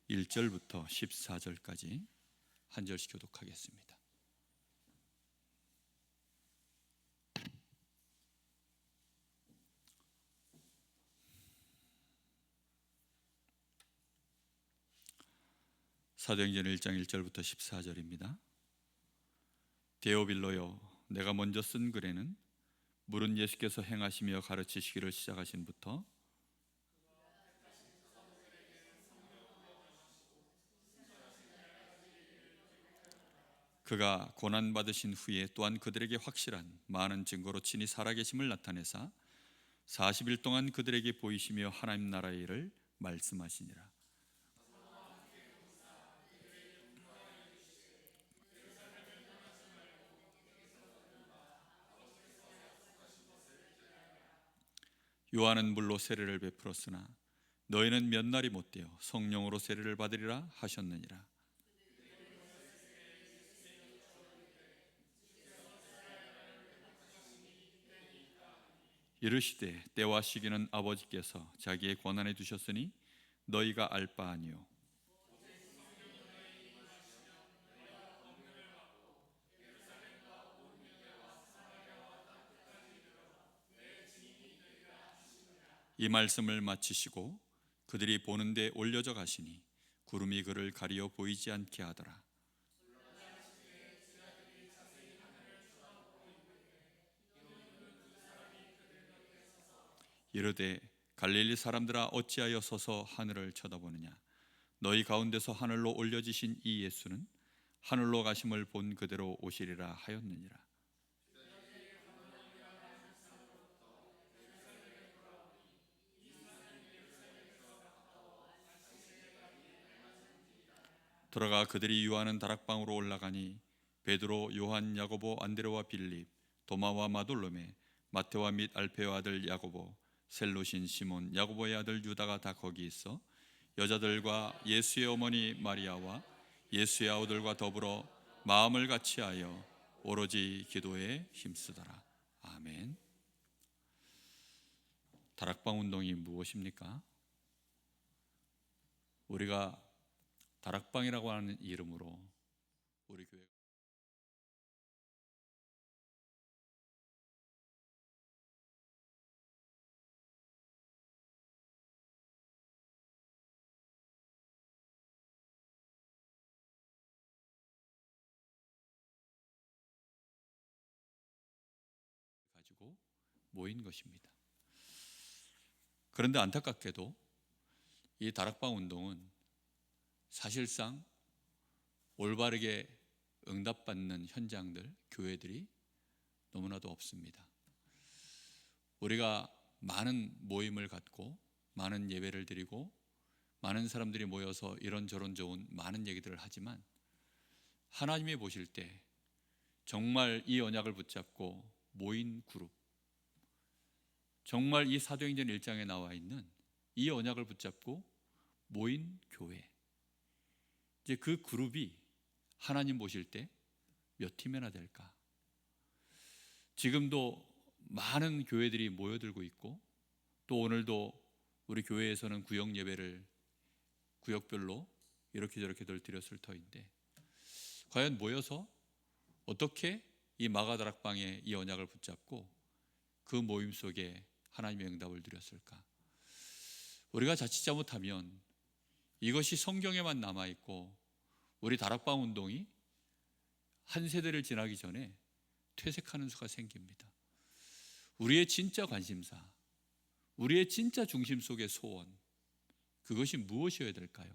1절부터 14절까지 한 절씩 교독하겠습니다. 사도행전 1장 1절부터 14절입니다. 데오빌로여, 내가 먼저 쓴 글에는 물은 예수께서 행하시며 가르치시기를 시작하신부터 그가 고난받으신 후에 또한 그들에게 확실한 많은 증거로 친히 살아계심을 나타내사 40일 동안 그들에게 보이시며 하나님 나라의 일을 말씀하시니라. 요한은 물로 세례를 베풀었으나 너희는 몇 날이 못되어 성령으로 세례를 받으리라 하셨느니라. 이르시되 때와 시기는 아버지께서 자기의 권한에 두셨으니 너희가 알 바 아니요 이 말씀을 마치시고 그들이 보는 데 올려져 가시니 구름이 그를 가리어 보이지 않게 하더라. 이르되 갈릴리 사람들아 어찌하여 서서 하늘을 쳐다보느냐. 너희 가운데서 하늘로 올려지신 이 예수는 하늘로 가심을 본 그대로 오시리라 하였느니라. 돌아가 그들이 유하는 다락방으로 올라가니 베드로, 요한, 야고보, 안드레와 빌립, 도마와 마돌로메, 마테와 및 알페오 아들 야고보, 셀로신 시몬, 야고보의 아들 유다가 다 거기 있어 여자들과 예수의 어머니 마리아와 예수의 아우들과 더불어 마음을 같이하여 오로지 기도에 힘쓰더라. 아멘. 다락방 운동이 무엇입니까? 우리가 다락방이라고 하는 이름으로 우리 교회 가지고 모인 것입니다. 그런데 안타깝게도 이 다락방 운동은 사실상 올바르게 응답받는 현장들, 교회들이 너무나도 없습니다. 우리가 많은 모임을 갖고 많은 예배를 드리고 많은 사람들이 모여서 이런저런 좋은 많은 얘기들을 하지만 하나님이 보실 때 정말 이 언약을 붙잡고 모인 그룹, 정말 이 사도행전 1장에 나와 있는 이 언약을 붙잡고 모인 교회, 이제 그 그룹이 하나님 보실 때 몇 팀이나 될까? 지금도 많은 교회들이 모여들고 있고 또 오늘도 우리 교회에서는 구역 예배를 구역별로 이렇게 저렇게들 드렸을 터인데 과연 모여서 어떻게 이 마가다락방의 이 언약을 붙잡고 그 모임 속에 하나님의 응답을 드렸을까? 우리가 자칫 잘못하면 이것이 성경에만 남아있고 우리 다락방 운동이 한 세대를 지나기 전에 퇴색하는 수가 생깁니다. 우리의 진짜 관심사, 우리의 진짜 중심 속의 소원, 그것이 무엇이어야 될까요?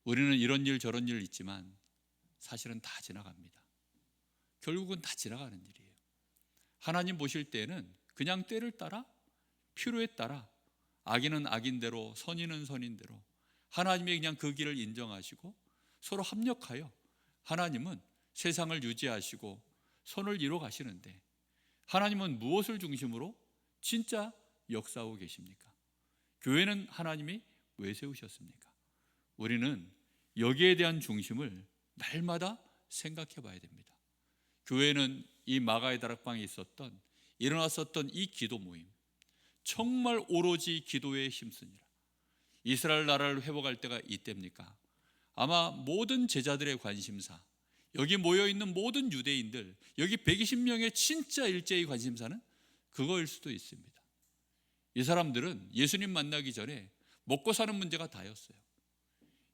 우리는 이런 일 저런 일 있지만 사실은 다 지나갑니다. 결국은 다 지나가는 일이에요. 하나님 보실 때는 그냥 때를 따라 필요에 따라 악인은 악인대로 선인은 선인대로 하나님이 그냥 그 길을 인정하시고 서로 합력하여 하나님은 세상을 유지하시고 선을 이루어 가시는데 하나님은 무엇을 중심으로 진짜 역사하고 계십니까? 교회는 하나님이 왜 세우셨습니까? 우리는 여기에 대한 중심을 날마다 생각해 봐야 됩니다. 교회는 이 마가의 다락방에 있었던 일어났었던 이 기도 모임, 정말 오로지 기도에 힘쓰니라. 이스라엘 나라를 회복할 때가 이때입니까? 아마 모든 제자들의 관심사, 여기 모여있는 모든 유대인들, 여기 120명의 진짜 일제의 관심사는 그거일 수도 있습니다. 이 사람들은 예수님 만나기 전에 먹고 사는 문제가 다였어요.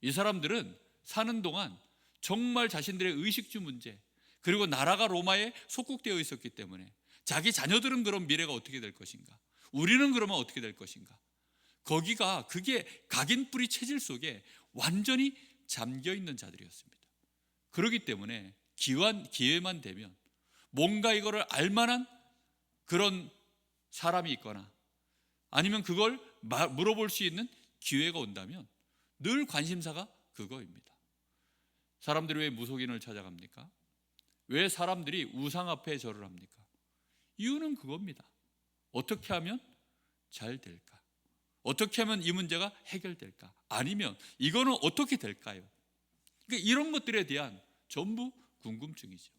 이 사람들은 사는 동안 정말 자신들의 의식주 문제, 그리고 나라가 로마에 속국되어 있었기 때문에 자기 자녀들은 그런 미래가 어떻게 될 것인가, 우리는 그러면 어떻게 될 것인가, 그게 각인 뿌리 체질 속에 완전히 잠겨 있는 자들이었습니다. 그렇기 때문에 기회만 되면 뭔가 이거를 알만한 그런 사람이 있거나 아니면 그걸 물어볼 수 있는 기회가 온다면 늘 관심사가 그거입니다. 사람들이 왜 무속인을 찾아갑니까? 왜 사람들이 우상 앞에 절을 합니까? 이유는 그겁니다. 어떻게 하면 잘 될까? 어떻게 하면 이 문제가 해결될까? 아니면 이거는 어떻게 될까요? 그러니까 이런 것들에 대한 전부 궁금증이죠.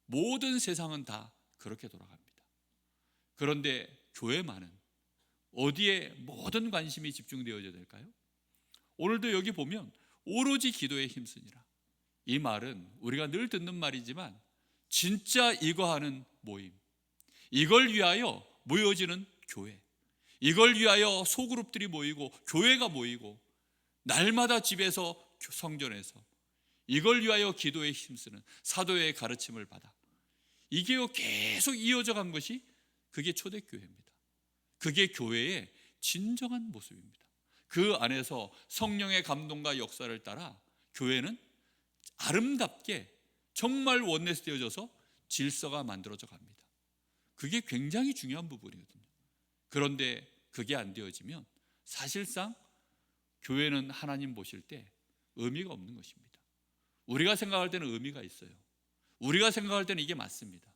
모든 세상은 다 그렇게 돌아갑니다. 그런데 교회만은 어디에 모든 관심이 집중되어야 될까요? 오늘도 여기 보면 오로지 기도에 힘쓰니라. 이 말은 우리가 늘 듣는 말이지만 진짜 이거 하는 모임, 이걸 위하여 모여지는 교회, 이걸 위하여 소그룹들이 모이고 교회가 모이고 날마다 집에서 성전에서 이걸 위하여 기도에 힘쓰는 사도의 가르침을 받아 이게 계속 이어져 간 것이 그게 초대교회입니다. 그게 교회의 진정한 모습입니다. 그 안에서 성령의 감동과 역사를 따라 교회는 아름답게 정말 원내스되어져서 질서가 만들어져 갑니다. 그게 굉장히 중요한 부분이거든요. 그런데 그게 안 되어지면 사실상 교회는 하나님 보실 때 의미가 없는 것입니다. 우리가 생각할 때는 의미가 있어요. 우리가 생각할 때는 이게 맞습니다.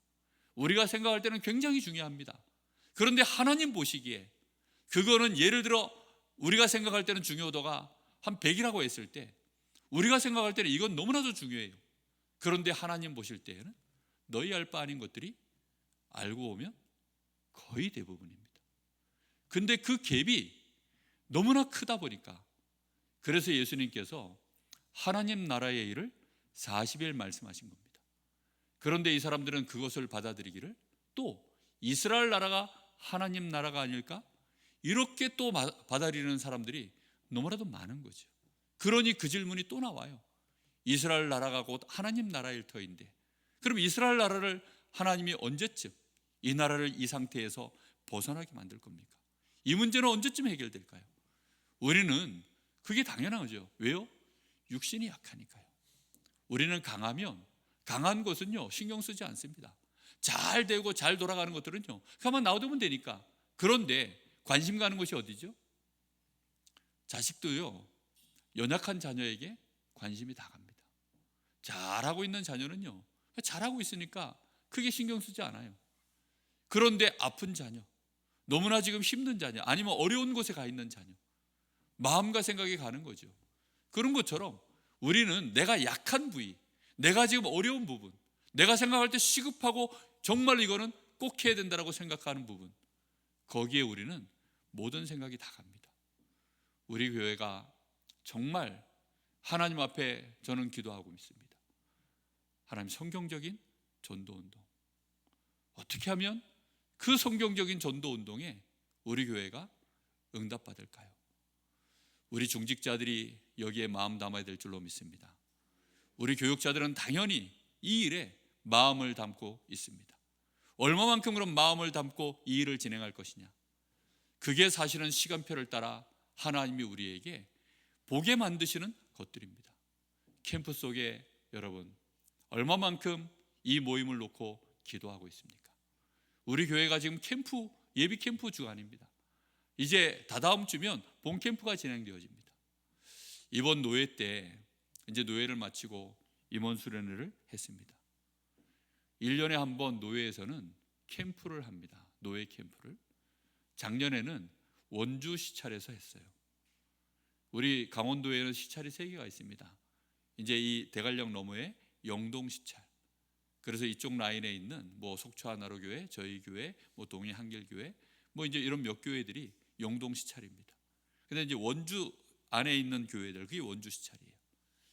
우리가 생각할 때는 굉장히 중요합니다. 그런데 하나님 보시기에 그거는 예를 들어 우리가 생각할 때는 중요도가 한 100이라고 했을 때 우리가 생각할 때는 이건 너무나도 중요해요. 그런데 하나님 보실 때에는 너희 알 바 아닌 것들이 알고 보면 거의 대부분입니다. 근데 그 갭이 너무나 크다 보니까 그래서 예수님께서 하나님 나라의 일을 40일 말씀하신 겁니다. 그런데 이 사람들은 그것을 받아들이기를 또 이스라엘 나라가 하나님 나라가 아닐까? 이렇게 또 받아들이는 사람들이 너무나도 많은 거죠. 그러니 그 질문이 또 나와요. 이스라엘 나라가 곧 하나님 나라일 터인데 그럼 이스라엘 나라를 하나님이 언제쯤 이 나라를 이 상태에서 벗어나게 만들 겁니까? 이 문제는 언제쯤 해결될까요? 우리는 그게 당연하죠. 왜요? 육신이 약하니까요. 우리는 강하면 강한 것은요 신경 쓰지 않습니다. 잘 되고 잘 돌아가는 것들은요 가만 놔두면 되니까. 그런데 관심 가는 것이 어디죠? 자식도요 연약한 자녀에게 관심이 다 갑니다. 잘하고 있는 자녀는요 잘하고 있으니까 크게 신경 쓰지 않아요. 그런데 아픈 자녀, 너무나 지금 힘든 자녀, 아니면 어려운 곳에 가 있는 자녀, 마음과 생각이 가는 거죠. 그런 것처럼 우리는 내가 약한 부위, 내가 지금 어려운 부분, 내가 생각할 때 시급하고 정말 이거는 꼭 해야 된다고 생각하는 부분, 거기에 우리는 모든 생각이 다 갑니다. 우리 교회가 정말 하나님 앞에 저는 기도하고 있습니다. 하나님 성경적인 전도운동, 어떻게 하면 그 성경적인 전도운동에 우리 교회가 응답받을까요? 우리 중직자들이 여기에 마음 담아야 될 줄로 믿습니다. 우리 교육자들은 당연히 이 일에 마음을 담고 있습니다. 얼마만큼 그런 마음을 담고 이 일을 진행할 것이냐, 그게 사실은 시간표를 따라 하나님이 우리에게 보게 만드시는 것들입니다. 캠프 속에 여러분 얼마만큼 이 모임을 놓고 기도하고 있습니까? 우리 교회가 지금 예비 캠프 주간입니다. 이제 다다음 주면 본 캠프가 진행되어집니다. 이번 노회 때 이제 노회를 마치고 임원 수련회를 했습니다. 1년에 한 번 노회에서는 캠프를 합니다. 노회 캠프를. 작년에는 원주 시찰에서 했어요. 우리 강원도에는 시찰이 3개가 있습니다. 이제 이 대관령 너머에 영동 시찰. 그래서 이쪽 라인에 있는 뭐 속초 하나로 교회, 저희 교회, 뭐 동해 한길교회, 뭐 이제 이런 몇 교회들이 영동 시찰입니다. 근데 이제 원주 안에 있는 교회들, 그게 원주 시찰이에요.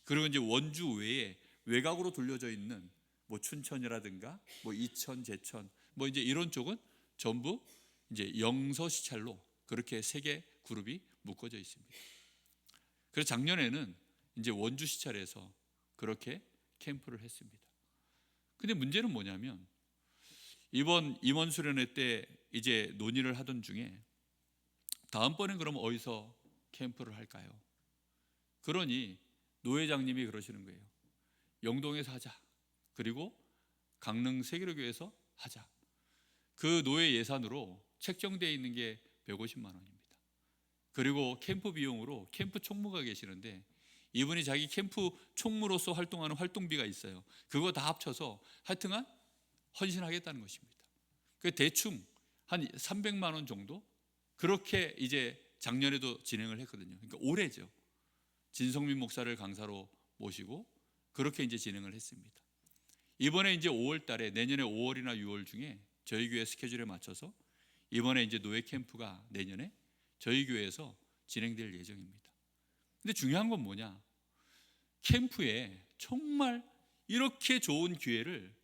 그리고 이제 원주 외에 외곽으로 돌려져 있는 뭐 춘천이라든가 뭐 이천, 제천 뭐 이제 이런 쪽은 전부 이제 영서 시찰로 그렇게 세 개 그룹이 묶어져 있습니다. 그래서 작년에는 이제 원주 시찰에서 그렇게 캠프를 했습니다. 근데 문제는 뭐냐면 이번 임원 수련회 때 이제 논의를 하던 중에 다음번엔 그럼 어디서 캠프를 할까요? 그러니 노회장님이 그러시는 거예요. 영동에서 하자. 그리고 강릉 세계로교에서 하자. 그 노회 예산으로 책정되어 있는 게 150만 원입니다. 그리고 캠프 비용으로 캠프 총무가 계시는데 이분이 자기 캠프 총무로서 활동하는 활동비가 있어요. 그거 다 합쳐서 하여튼간 헌신하겠다는 것입니다. 그 대충 한 300만 원 정도 그렇게 이제 작년에도 진행을 했거든요. 그러니까 올해죠. 진성민 목사를 강사로 모시고 그렇게 이제 진행을 했습니다. 이번에 이제 5월 달에 내년에 5월이나 6월 중에 저희 교회 스케줄에 맞춰서 이번에 이제 노예 캠프가 내년에 저희 교회에서 진행될 예정입니다. 근데 중요한 건 뭐냐? 캠프에 정말 이렇게 좋은 기회를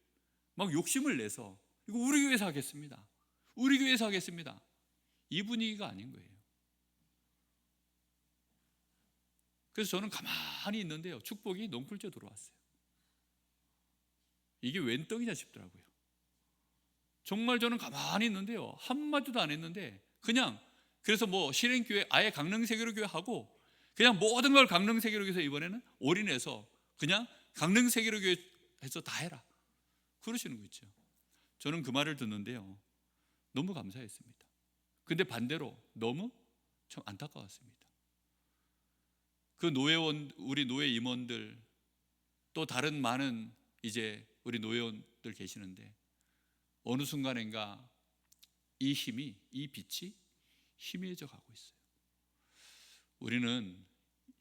막 욕심을 내서 이거 우리 교회에서 하겠습니다. 우리 교회에서 하겠습니다. 이 분위기가 아닌 거예요. 그래서 저는 가만히 있는데요. 축복이 넝쿨째 들어왔어요. 이게 웬 떡이냐 싶더라고요. 정말 저는 가만히 있는데요. 한마디도 안 했는데 그냥 그래서 뭐 실행교회 아예 강릉세계로교회 하고 그냥 모든 걸 강릉세계로교회에서 이번에는 올인해서 그냥 강릉세계로교회에서 다 해라. 그러시는 거 있죠. 저는 그 말을 듣는데요. 너무 감사했습니다. 근데 반대로 너무 참 안타까웠습니다. 그 노회원, 우리 노회 임원들 또 다른 많은 이제 우리 노회원들 계시는데 어느 순간인가 이 힘이, 이 빛이 희미해져 가고 있어요. 우리는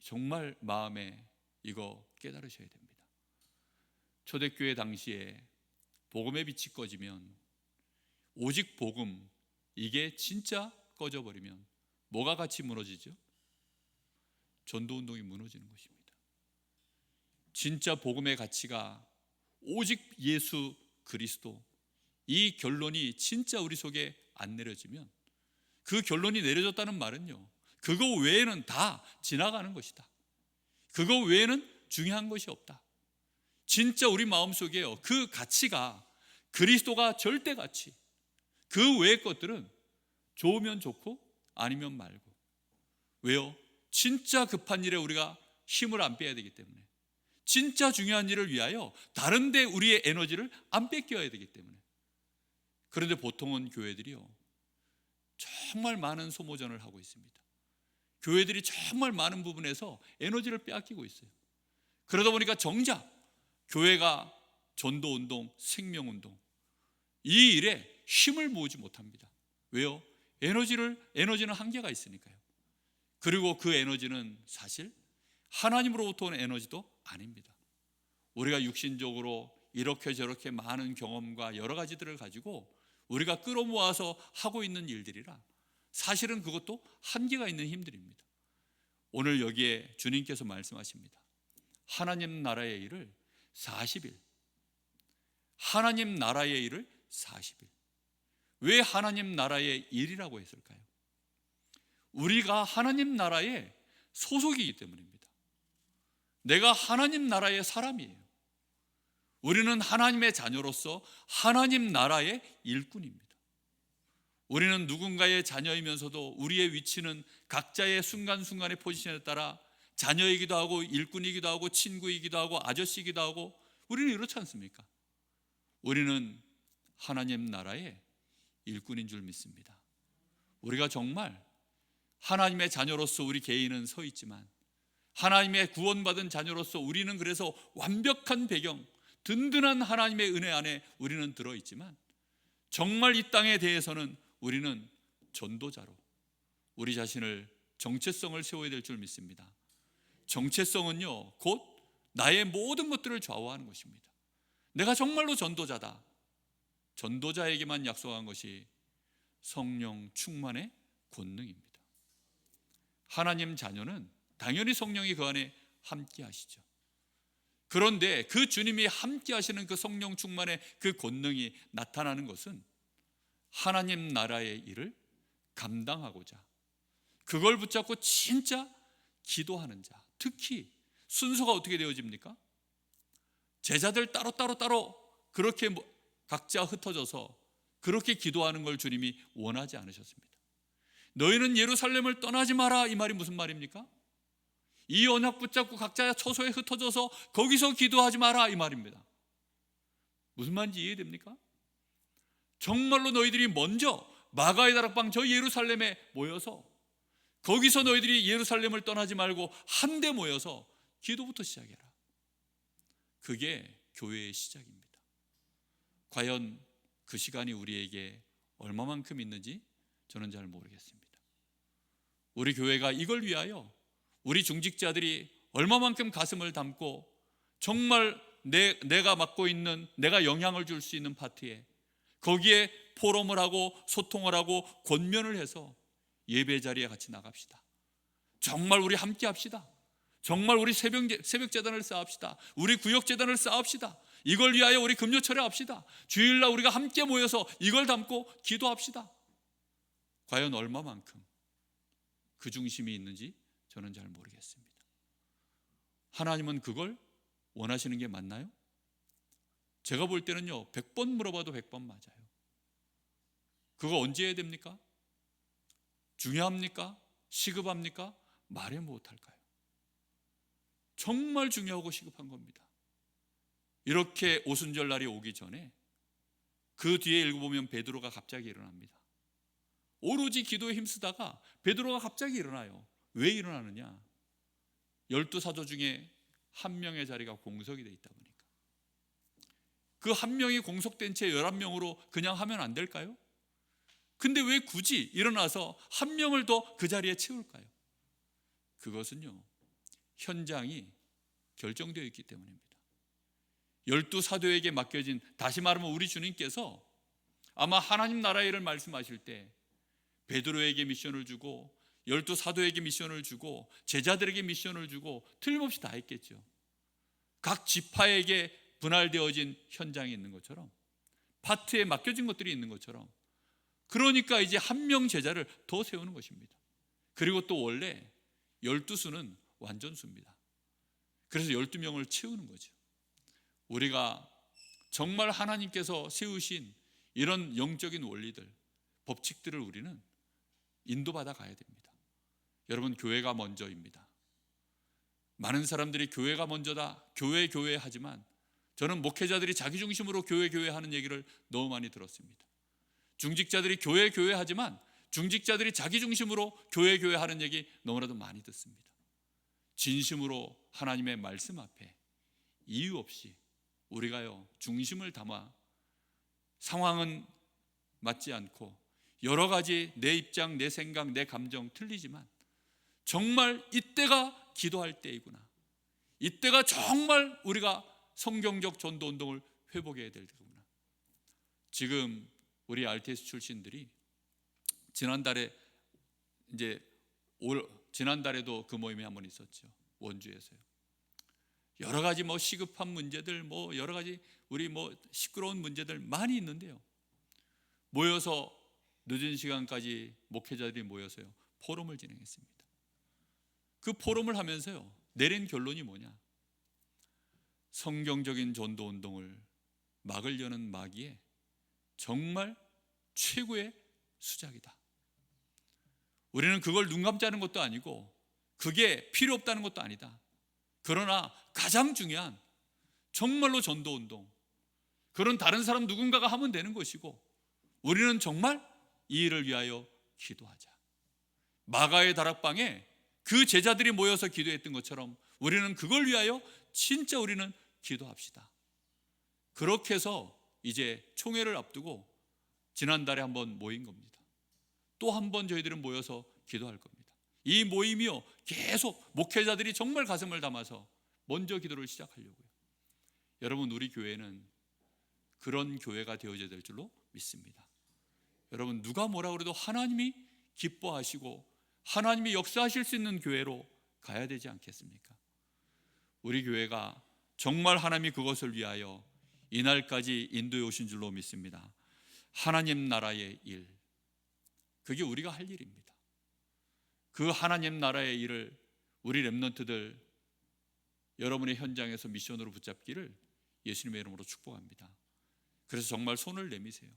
정말 마음에 이거 깨달으셔야 됩니다. 초대교회 당시에 복음의 빛이 꺼지면 오직 복음, 이게 진짜 꺼져버리면 뭐가 같이 무너지죠? 전도운동이 무너지는 것입니다. 진짜 복음의 가치가 오직 예수 그리스도, 이 결론이 진짜 우리 속에 안 내려지면 그 결론이 내려졌다는 말은요, 그거 외에는 다 지나가는 것이다. 그거 외에는 중요한 것이 없다. 진짜 우리 마음속에요, 그 가치가 그리스도가 절대 가치, 그 외의 것들은 좋으면 좋고 아니면 말고. 왜요? 진짜 급한 일에 우리가 힘을 안 빼야 되기 때문에, 진짜 중요한 일을 위하여 다른 데 우리의 에너지를 안 뺏겨야 되기 때문에. 그런데 보통은 교회들이요, 정말 많은 소모전을 하고 있습니다. 교회들이 정말 많은 부분에서 에너지를 빼앗기고 있어요. 그러다 보니까 정작 교회가 전도운동, 생명운동, 이 일에 힘을 모으지 못합니다. 왜요? 에너지는 한계가 있으니까요. 그리고 그 에너지는 사실 하나님으로부터 온 에너지도 아닙니다. 우리가 육신적으로 이렇게 저렇게 많은 경험과 여러 가지들을 가지고 우리가 끌어모아서 하고 있는 일들이라 사실은 그것도 한계가 있는 힘들입니다. 오늘 여기에 주님께서 말씀하십니다. 하나님 나라의 일을 40일, 하나님 나라의 일을 40일. 왜 하나님 나라의 일이라고 했을까요? 우리가 하나님 나라의 소속이기 때문입니다. 내가 하나님 나라의 사람이에요. 우리는 하나님의 자녀로서 하나님 나라의 일꾼입니다. 우리는 누군가의 자녀이면서도 우리의 위치는 각자의 순간순간의 포지션에 따라 자녀이기도 하고 일꾼이기도 하고 친구이기도 하고 아저씨이기도 하고, 우리는 이렇지 않습니까? 우리는 하나님 나라의 일꾼인 줄 믿습니다. 우리가 정말 하나님의 자녀로서 우리 개인은 서 있지만, 하나님의 구원받은 자녀로서 우리는 그래서 완벽한 배경, 든든한 하나님의 은혜 안에 우리는 들어있지만, 정말 이 땅에 대해서는 우리는 전도자로 우리 자신을 정체성을 세워야 될 줄 믿습니다. 정체성은요, 곧 나의 모든 것들을 좌우하는 것입니다. 내가 정말로 전도자다. 전도자에게만 약속한 것이 성령 충만의 권능입니다. 하나님 자녀는 당연히 성령이 그 안에 함께 하시죠. 그런데 그 주님이 함께 하시는 그 성령 충만의 그 권능이 나타나는 것은 하나님 나라의 일을 감당하고자, 그걸 붙잡고 진짜 기도하는 자, 특히 순서가 어떻게 되어집니까? 제자들 따로 그렇게 각자 흩어져서 그렇게 기도하는 걸 주님이 원하지 않으셨습니다. 너희는 예루살렘을 떠나지 마라, 이 말이 무슨 말입니까? 이 언약 붙잡고 각자 처소에 흩어져서 거기서 기도하지 마라, 이 말입니다. 무슨 말인지 이해됩니까? 정말로 너희들이 먼저 마가의 다락방 저 예루살렘에 모여서 거기서 너희들이 예루살렘을 떠나지 말고 한데 모여서 기도부터 시작해라. 그게 교회의 시작입니다. 과연 그 시간이 우리에게 얼마만큼 있는지 저는 잘 모르겠습니다. 우리 교회가 이걸 위하여 우리 중직자들이 얼마만큼 가슴을 담고 정말 내가 맡고 있는, 내가 영향을 줄 수 있는 파트에 거기에 포럼을 하고 소통을 하고 권면을 해서 예배 자리에 같이 나갑시다. 정말 우리 함께 합시다. 정말 우리 새벽 재단을 쌓읍시다. 우리 구역 재단을 쌓읍시다. 이걸 위하여 우리 금요철에 합시다. 주일날 우리가 함께 모여서 이걸 담고 기도합시다. 과연 얼마만큼 그 중심이 있는지 저는 잘 모르겠습니다. 하나님은 그걸 원하시는 게 맞나요? 제가 볼 때는요, 100번 물어봐도 100번 맞아요. 그거 언제 해야 됩니까? 중요합니까? 시급합니까? 말해 못할까요? 정말 중요하고 시급한 겁니다. 이렇게 오순절 날이 오기 전에 그 뒤에 읽어보면 베드로가 갑자기 일어납니다. 오로지 기도에 힘쓰다가 베드로가 갑자기 일어나요. 왜 일어나느냐? 12사도 중에 한 명의 자리가 공석이 되어 있다 보니까. 그 한 명이 공석된 채 11명으로 그냥 하면 안 될까요? 근데 왜 굳이 일어나서 한 명을 더 그 자리에 채울까요? 그것은요, 현장이 결정되어 있기 때문입니다. 12사도에게 맡겨진, 다시 말하면 우리 주님께서 아마 하나님 나라의 일을 말씀하실 때 베드로에게 미션을 주고 12사도에게 미션을 주고 제자들에게 미션을 주고 틀림없이 다 했겠죠. 각 지파에게 분할되어진 현장이 있는 것처럼, 파트에 맡겨진 것들이 있는 것처럼, 그러니까 이제 한 명 제자를 더 세우는 것입니다. 그리고 또 원래 12수는 완전수입니다. 그래서 12명을 채우는 거죠. 우리가 정말 하나님께서 세우신 이런 영적인 원리들, 법칙들을 우리는 인도받아 가야 됩니다. 여러분, 교회가 먼저입니다. 많은 사람들이 교회가 먼저다, 교회 하지만 저는 목회자들이 자기 중심으로 교회 하는 얘기를 너무 많이 들었습니다. 중직자들이 교회 하지만 중직자들이 자기 중심으로 교회 하는 얘기 너무나도 많이 듣습니다. 진심으로 하나님의 말씀 앞에 이유 없이 우리가요, 중심을 담아, 상황은 맞지 않고 여러 가지 내 입장, 내 생각, 내 감정 틀리지만 정말 이때가 기도할 때이구나, 이때가 정말 우리가 성경적 전도 운동을 회복해야 될 때구나. 지금 우리 RTS 출신들이 지난달에도 그 모임이 한번 있었죠. 원주에서요. 여러 가지 시급한 문제들, 여러 가지 우리 시끄러운 문제들 많이 있는데요, 모여서 늦은 시간까지 목회자들이 모여서요, 포럼을 진행했습니다. 그 포럼을 하면서요, 내린 결론이 뭐냐? 성경적인 전도 운동을 막으려는 마귀의 정말 최고의 수작이다. 우리는 그걸 눈 감자는 것도 아니고 그게 필요 없다는 것도 아니다. 그러나 가장 중요한 정말로 전도 운동, 그런 다른 사람 누군가가 하면 되는 것이고 우리는 정말 이 일을 위하여 기도하자. 마가의 다락방에 그 제자들이 모여서 기도했던 것처럼 우리는 그걸 위하여 진짜 우리는 기도합시다. 그렇게 해서 이제 총회를 앞두고 지난달에 한번 모인 겁니다. 또 한번 저희들은 모여서 기도할 겁니다. 이 모임이요, 계속 목회자들이 정말 가슴을 담아서 먼저 기도를 시작하려고요. 여러분, 우리 교회는 그런 교회가 되어져야 될 줄로 믿습니다. 여러분, 누가 뭐라 그래도 하나님이 기뻐하시고 하나님이 역사하실 수 있는 교회로 가야 되지 않겠습니까? 우리 교회가 정말 하나님이 그것을 위하여 이날까지 인도해 오신 줄로 믿습니다. 하나님 나라의 일, 그게 우리가 할 일입니다. 그 하나님 나라의 일을 우리 렘넌트들 여러분의 현장에서 미션으로 붙잡기를 예수님의 이름으로 축복합니다. 그래서 정말 손을 내미세요.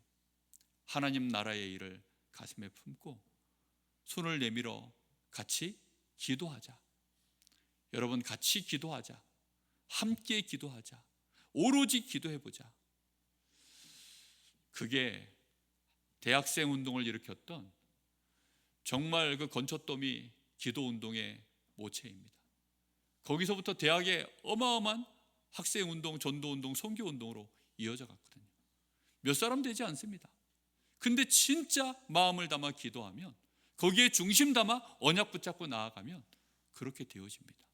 하나님 나라의 일을 가슴에 품고 손을 내밀어 같이 기도하자. 여러분, 같이 기도하자. 함께 기도하자. 오로지 기도해보자. 그게 대학생 운동을 일으켰던 정말 그 건초더미 기도운동의 모체입니다. 거기서부터 대학의 어마어마한 학생운동, 전도운동, 선교운동으로 이어져 갔거든요. 몇 사람 되지 않습니다. 근데 진짜 마음을 담아 기도하면, 거기에 중심 담아 언약 붙잡고 나아가면 그렇게 되어집니다.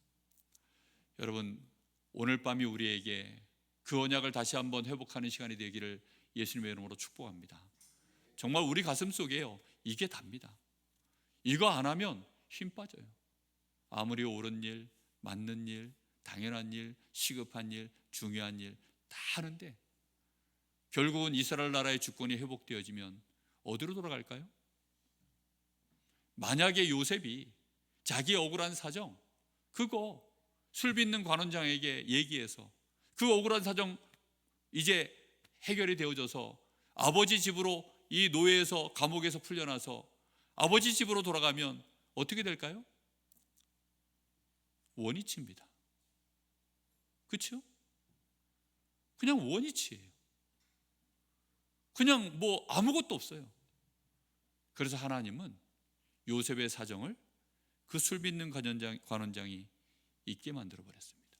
여러분, 오늘 밤이 우리에게 그 언약을 다시 한번 회복하는 시간이 되기를 예수님의 이름으로 축복합니다. 정말 우리 가슴 속에요, 이게 답니다. 이거 안 하면 힘 빠져요. 아무리 옳은 일, 맞는 일, 당연한 일, 시급한 일, 중요한 일 다 하는데 결국은 이스라엘 나라의 주권이 회복되어지면 어디로 돌아갈까요? 만약에 요셉이 자기 억울한 사정, 그거 술 빚는 관원장에게 얘기해서 그 억울한 사정 이제 해결이 되어져서 아버지 집으로, 이 노예에서 감옥에서 풀려나서 아버지 집으로 돌아가면 어떻게 될까요? 원위치입니다. 그렇죠? 그냥 원위치예요. 그냥 뭐 아무것도 없어요. 그래서 하나님은 요셉의 사정을 그 술 빚는 관원장이 있게 만들어 버렸습니다.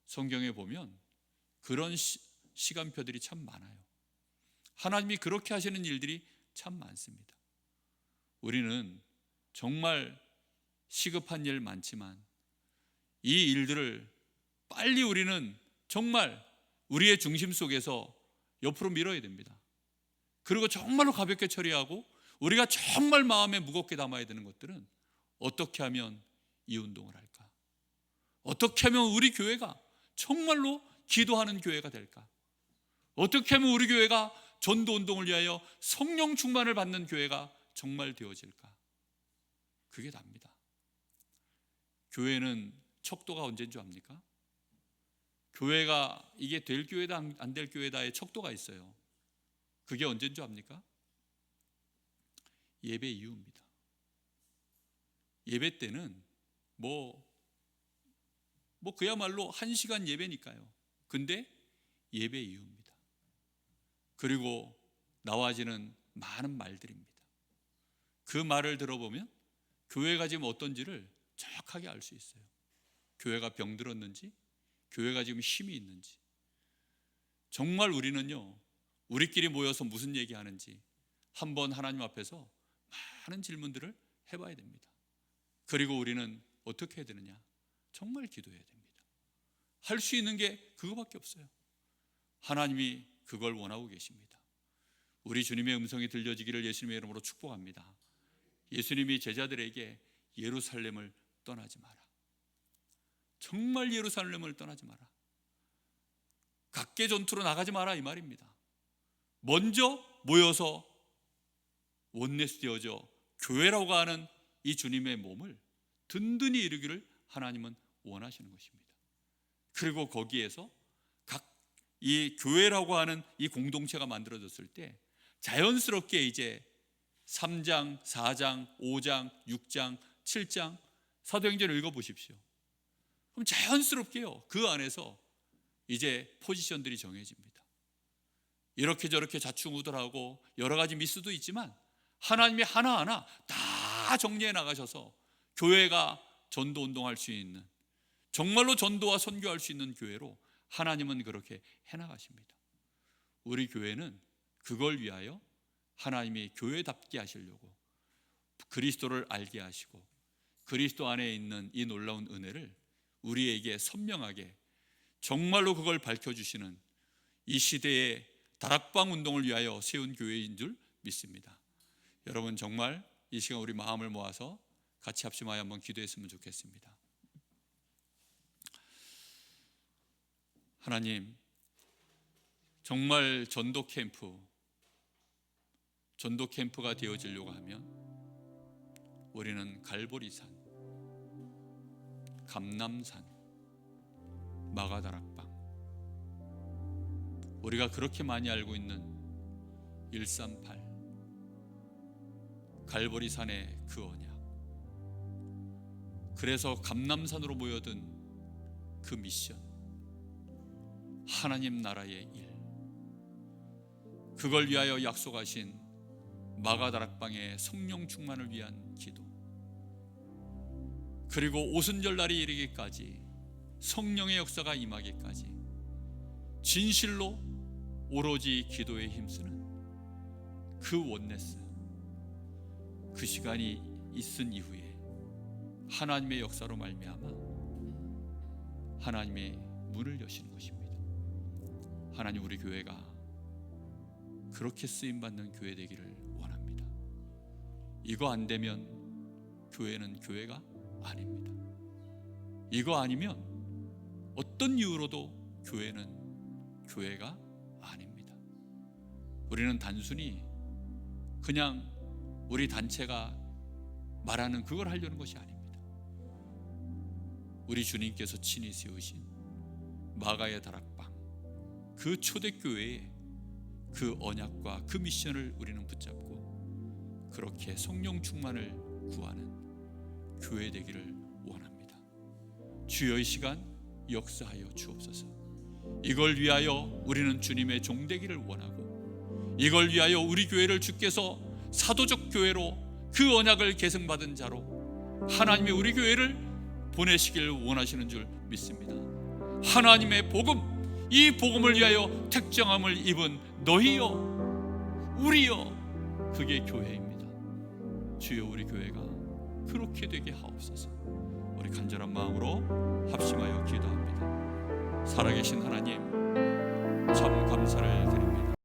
성경에 보면 그런 시간표들이 참 많아요. 하나님이 그렇게 하시는 일들이 참 많습니다. 우리는 정말 시급한 일 많지만 이 일들을 빨리 우리는 정말 우리의 중심 속에서 옆으로 밀어야 됩니다. 그리고 정말로 가볍게 처리하고 우리가 정말 마음에 무겁게 담아야 되는 것들은 어떻게 하면 이 운동을 할까? 어떻게 하면 우리 교회가 정말로 기도하는 교회가 될까? 어떻게 하면 우리 교회가 전도 운동을 위하여 성령 충만을 받는 교회가 정말 되어질까? 그게 답니다. 교회는 척도가 언제인 줄 압니까? 교회가 이게 될 교회다 안 될 교회다의 척도가 있어요. 그게 언제인 줄 압니까? 예배 이후입니다. 예배 때는 뭐 그야말로 1시간 예배니까요. 근데 예배 이후입니다. 그리고 나와지는 많은 말들입니다. 그 말을 들어보면 교회가 지금 어떤지를 정확하게 알 수 있어요. 교회가 병들었는지, 교회가 지금 힘이 있는지. 정말 우리는요, 우리끼리 모여서 무슨 얘기하는지 한번 하나님 앞에서 많은 질문들을 해봐야 됩니다. 그리고 우리는 어떻게 해야 되느냐? 정말 기도해야 됩니다. 할 수 있는 게 그거밖에 없어요. 하나님이 그걸 원하고 계십니다. 우리 주님의 음성이 들려지기를 예수님의 이름으로 축복합니다. 예수님이 제자들에게 예루살렘을 떠나지 마라, 정말 예루살렘을 떠나지 마라, 각계 전투로 나가지 마라, 이 말입니다. 먼저 모여서 원내스 되어져 교회라고 하는 이 주님의 몸을 든든히 이루기를 하나님은 원하시는 것입니다. 그리고 거기에서 각 이 교회라고 하는 이 공동체가 만들어졌을 때 자연스럽게 이제 3장, 4장, 5장, 6장, 7장 사도행전을 읽어보십시오. 그럼 자연스럽게요, 그 안에서 이제 포지션들이 정해집니다. 이렇게 저렇게 좌충우돌하고 여러 가지 미스도 있지만 하나님이 하나하나 다 정리해 나가셔서 교회가 전도 운동할 수 있는, 정말로 전도와 선교할 수 있는 교회로 하나님은 그렇게 해나가십니다. 우리 교회는 그걸 위하여 하나님이 교회답게 하시려고 그리스도를 알게 하시고 그리스도 안에 있는 이 놀라운 은혜를 우리에게 선명하게 정말로 그걸 밝혀주시는 이 시대의 다락방 운동을 위하여 세운 교회인 줄 믿습니다. 여러분, 정말 이 시간 우리 마음을 모아서 같이 합심하여 한번 기도했으면 좋겠습니다. 하나님, 정말 전도 캠프가 되어지려고 하면 우리는 갈보리산, 감람산, 마가다락방, 우리가 그렇게 많이 알고 있는 138, 갈보리산의 그 언약, 그래서 감람산으로 모여든 그 미션, 하나님 나라의 일, 그걸 위하여 약속하신 마가다락방의 성령 충만을 위한 기도, 그리고 오순절날이 이르기까지 성령의 역사가 임하기까지 진실로 오로지 기도에 힘쓰는 그 원네스, 그 시간이 있은 이후에 하나님의 역사로 말미암아 하나님의 문을 여시는 것입니다. 하나님, 우리 교회가 그렇게 쓰임받는 교회 되기를 원합니다. 이거 안 되면 교회는 교회가 아닙니다. 이거 아니면 어떤 이유로도 교회는 교회가 아닙니다. 우리는 단순히 그냥 우리 단체가 말하는 그걸 하려는 것이 아닙니다. 우리 주님께서 친히 세우신 마가의 다락방, 그 초대교회의 그 언약과 그 미션을 우리는 붙잡고 그렇게 성령 충만을 구하는 교회 되기를 원합니다. 주여, 이 시간 역사하여 주옵소서. 이걸 위하여 우리는 주님의 종 되기를 원하고, 이걸 위하여 우리 교회를 주께서 사도적 교회로 그 언약을 계승받은 자로 하나님의 우리 교회를 보내시길 원하시는 줄 믿습니다. 하나님의 복음, 이 복음을 위하여 택정함을 입은 너희여, 우리여, 그게 교회입니다. 주여, 우리 교회가 그렇게 되게 하옵소서. 우리 간절한 마음으로 합심하여 기도합니다. 살아계신 하나님, 참 감사를 드립니다.